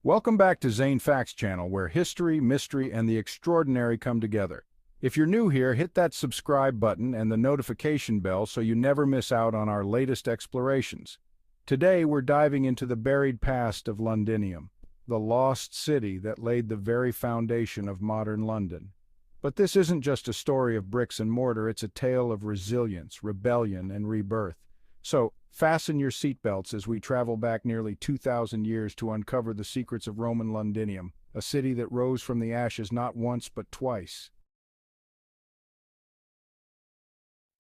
Welcome back to Zane Facts channel, where history, mystery, and the extraordinary come together. If you're new here, hit that subscribe button and the notification bell so you never miss out on our latest explorations. Today, we're diving into the buried past of Londinium, the lost city that laid the very foundation of modern London. But this isn't just a story of bricks and mortar, it's a tale of resilience, rebellion, and rebirth. So, fasten your seatbelts as we travel back nearly 2,000 years to uncover the secrets of Roman Londinium, a city that rose from the ashes not once but twice.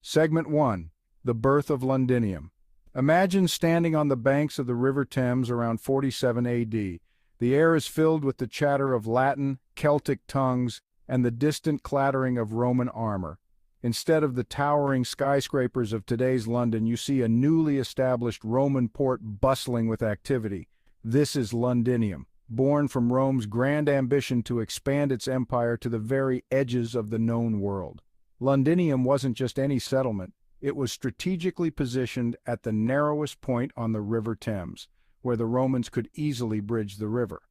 Segment 1. The Birth of Londinium. Imagine standing on the banks of the River Thames around 47 AD. The air is filled with the chatter of Latin, Celtic tongues, and the distant clattering of Roman armor. Instead of the towering skyscrapers of today's London, you see a newly established Roman port bustling with activity. This is Londinium, born from Rome's grand ambition to expand its empire to the very edges of the known world. Londinium wasn't just any settlement, it was strategically positioned at the narrowest point on the River Thames, where the Romans could easily bridge the river.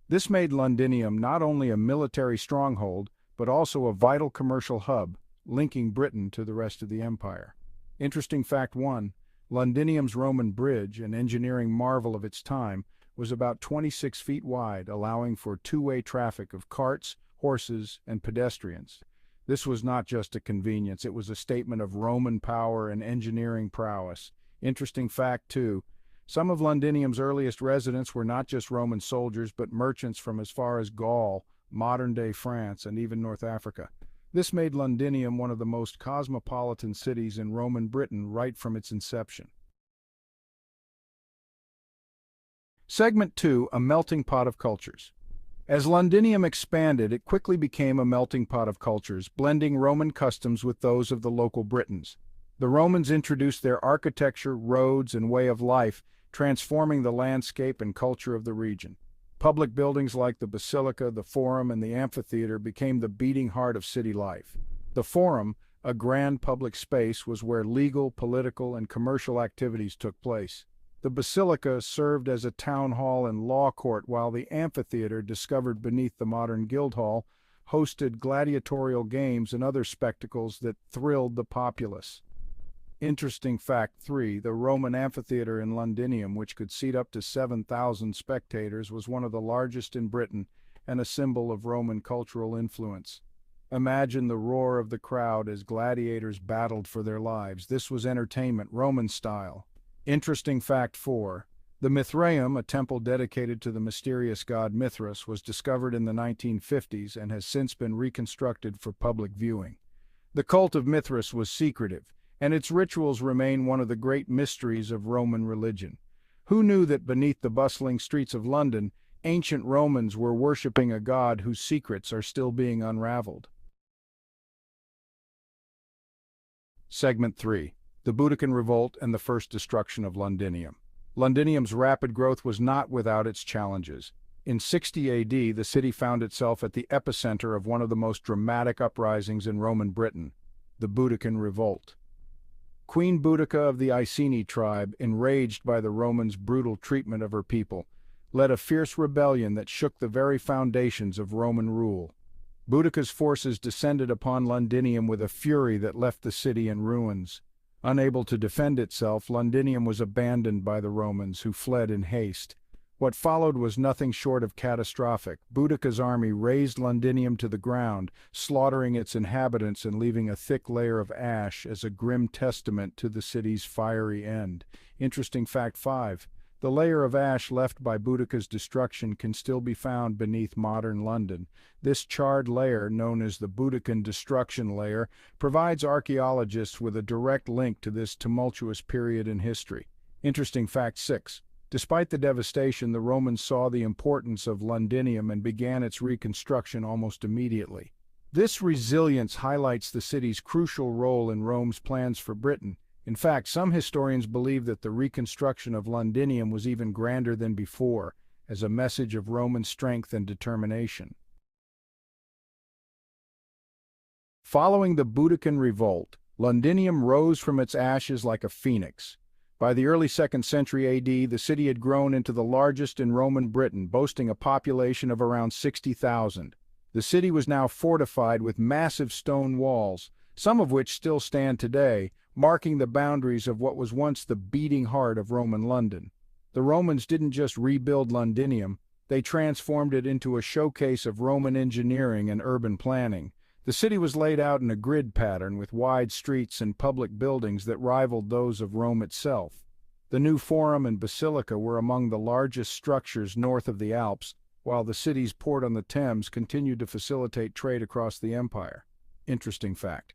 This made Londinium not only a military stronghold, but also a vital commercial hub, linking Britain to the rest of the empire. Interesting fact 1, Londinium's Roman bridge, an engineering marvel of its time, was about 26 feet wide, allowing for two-way traffic of carts, horses, and pedestrians. This was not just a convenience, it was a statement of Roman power and engineering prowess. Interesting fact 2, some of Londinium's earliest residents were not just Roman soldiers, but merchants from as far as Gaul, modern-day France, and even North Africa. This made Londinium one of the most cosmopolitan cities in Roman Britain right from its inception. Segment 2, a melting pot of cultures. As Londinium expanded, it quickly became a melting pot of cultures, blending Roman customs with those of the local Britons. The Romans introduced their architecture, roads, and way of life, transforming the landscape and culture of the region. Public buildings like the Basilica, the Forum, and the Amphitheater became the beating heart of city life. The Forum, a grand public space, was where legal, political, and commercial activities took place. The Basilica served as a town hall and law court, while the Amphitheater, discovered beneath the modern Guildhall, hosted gladiatorial games and other spectacles that thrilled the populace. Interesting fact 3, the Roman amphitheater in Londinium, which could seat up to 7,000 spectators, was one of the largest in Britain and a symbol of Roman cultural influence. Imagine the roar of the crowd as gladiators battled for their lives. This was entertainment, Roman style. Interesting fact 4, the Mithraeum, a temple dedicated to the mysterious god Mithras, was discovered in the 1950s and has since been reconstructed for public viewing. The cult of Mithras was secretive, and its rituals remain one of the great mysteries of Roman religion. Who knew that beneath the bustling streets of London, ancient Romans were worshipping a god whose secrets are still being unraveled? Segment 3. The Buddakan Revolt and the first destruction of Londinium. Londinium's rapid growth was not without its challenges. In 60 AD, the city found itself at the epicenter of one of the most dramatic uprisings in Roman Britain, the Buddakan Revolt. Queen Boudica of the Iceni tribe, enraged by the Romans' brutal treatment of her people, led a fierce rebellion that shook the very foundations of Roman rule. Boudica's forces descended upon Londinium with a fury that left the city in ruins. Unable to defend itself, Londinium was abandoned by the Romans, who fled in haste. What followed was nothing short of catastrophic. Boudica's army razed Londinium to the ground, slaughtering its inhabitants and leaving a thick layer of ash as a grim testament to the city's fiery end. Interesting fact 5, the layer of ash left by Boudica's destruction can still be found beneath modern London. This charred layer, known as the Buddakan destruction layer, provides archaeologists with a direct link to this tumultuous period in history. Interesting fact 6, despite the devastation, the Romans saw the importance of Londinium and began its reconstruction almost immediately. This resilience highlights the city's crucial role in Rome's plans for Britain. In fact, some historians believe that the reconstruction of Londinium was even grander than before, as a message of Roman strength and determination. Following the Buddakan Revolt, Londinium rose from its ashes like a phoenix. By the early 2nd century AD, the city had grown into the largest in Roman Britain, boasting a population of around 60,000. The city was now fortified with massive stone walls, some of which still stand today, marking the boundaries of what was once the beating heart of Roman London. The Romans didn't just rebuild Londinium, they transformed it into a showcase of Roman engineering and urban planning. The city was laid out in a grid pattern with wide streets and public buildings that rivaled those of Rome itself. The new Forum and Basilica were among the largest structures north of the Alps, while the city's port on the Thames continued to facilitate trade across the empire. Interesting fact.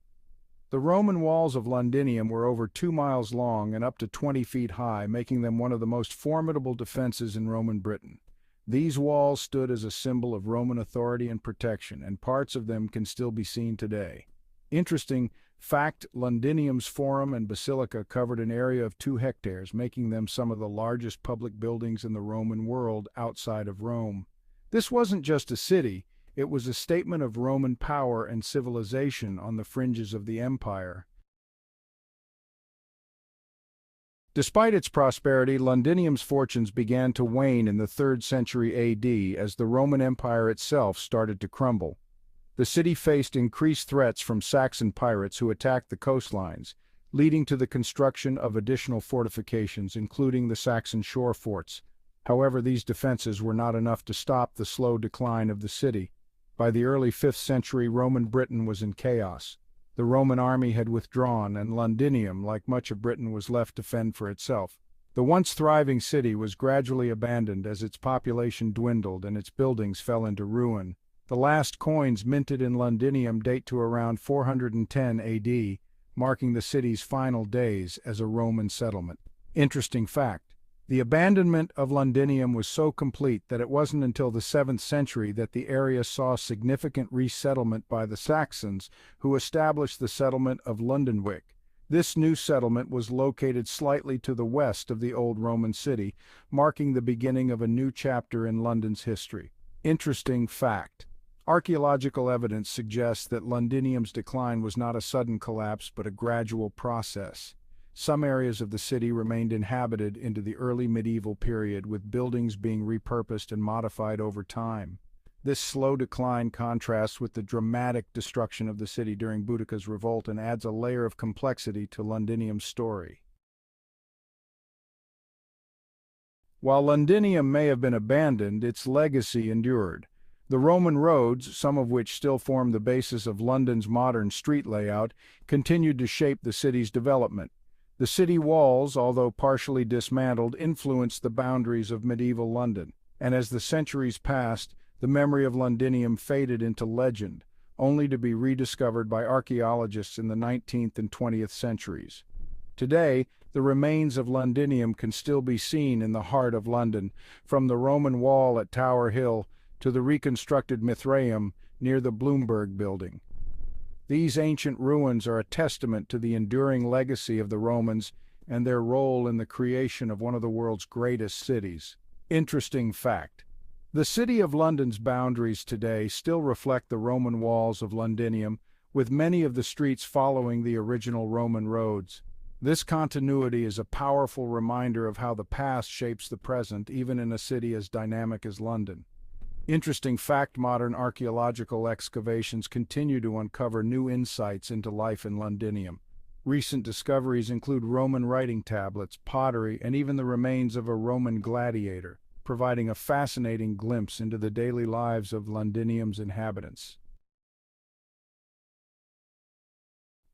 The Roman walls of Londinium were over 2 miles long and up to 20 feet high, making them one of the most formidable defenses in Roman Britain. These walls stood as a symbol of Roman authority and protection, and parts of them can still be seen today. Interesting fact, Londinium's Forum and Basilica covered an area of 2 hectares, making them some of the largest public buildings in the Roman world outside of Rome. This wasn't just a city, it was a statement of Roman power and civilization on the fringes of the empire. Despite its prosperity, Londinium's fortunes began to wane in the 3rd century AD as the Roman Empire itself started to crumble. The city faced increased threats from Saxon pirates who attacked the coastlines, leading to the construction of additional fortifications, including the Saxon shore forts. However, these defenses were not enough to stop the slow decline of the city. By the early 5th century, Roman Britain was in chaos. The Roman army had withdrawn, and Londinium, like much of Britain, was left to fend for itself. The once thriving city was gradually abandoned as its population dwindled and its buildings fell into ruin. The last coins minted in Londinium date to around 410 AD, marking the city's final days as a Roman settlement. Interesting fact. The abandonment of Londinium was so complete that it wasn't until the 7th century that the area saw significant resettlement by the Saxons, who established the settlement of Londonwick. This new settlement was located slightly to the west of the old Roman city, marking the beginning of a new chapter in London's history. Interesting fact. Archaeological evidence suggests that Londinium's decline was not a sudden collapse but a gradual process. Some areas of the city remained inhabited into the early medieval period, with buildings being repurposed and modified over time. This slow decline contrasts with the dramatic destruction of the city during Buddakan Revolt and adds a layer of complexity to Londinium's story. While Londinium may have been abandoned, its legacy endured. The Roman roads, some of which still form the basis of London's modern street layout, continued to shape the city's development. The city walls, although partially dismantled, influenced the boundaries of medieval London, and as the centuries passed, the memory of Londinium faded into legend, only to be rediscovered by archaeologists in the 19th and 20th centuries. Today, the remains of Londinium can still be seen in the heart of London, from the Roman wall at Tower Hill to the reconstructed Mithraeum near the Bloomberg Building. These ancient ruins are a testament to the enduring legacy of the Romans and their role in the creation of one of the world's greatest cities. Interesting fact. The city of London's boundaries today still reflect the Roman walls of Londinium, with many of the streets following the original Roman roads. This continuity is a powerful reminder of how the past shapes the present, even in a city as dynamic as London. Interesting fact, modern archaeological excavations continue to uncover new insights into life in Londinium. Recent discoveries include Roman writing tablets, pottery, and even the remains of a Roman gladiator, providing a fascinating glimpse into the daily lives of Londinium's inhabitants.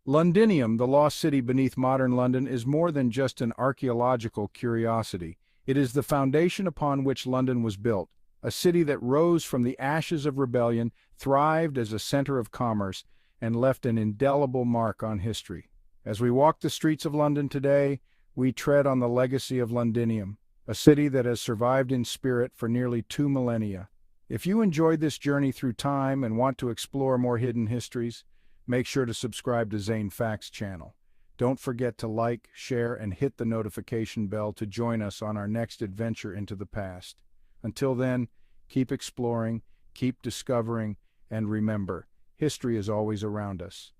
Londinium, the lost city beneath modern London, is more than just an archaeological curiosity. It is the foundation upon which London was built. A city that rose from the ashes of rebellion, thrived as a center of commerce, and left an indelible mark on history. As we walk the streets of London today, we tread on the legacy of Londinium, a city that has survived in spirit for nearly 2 millennia. If you enjoyed this journey through time and want to explore more hidden histories, make sure to subscribe to Zane Facts channel. Don't forget to like, share, and hit the notification bell to join us on our next adventure into the past. Until then, keep exploring, keep discovering, and remember, history is always around us.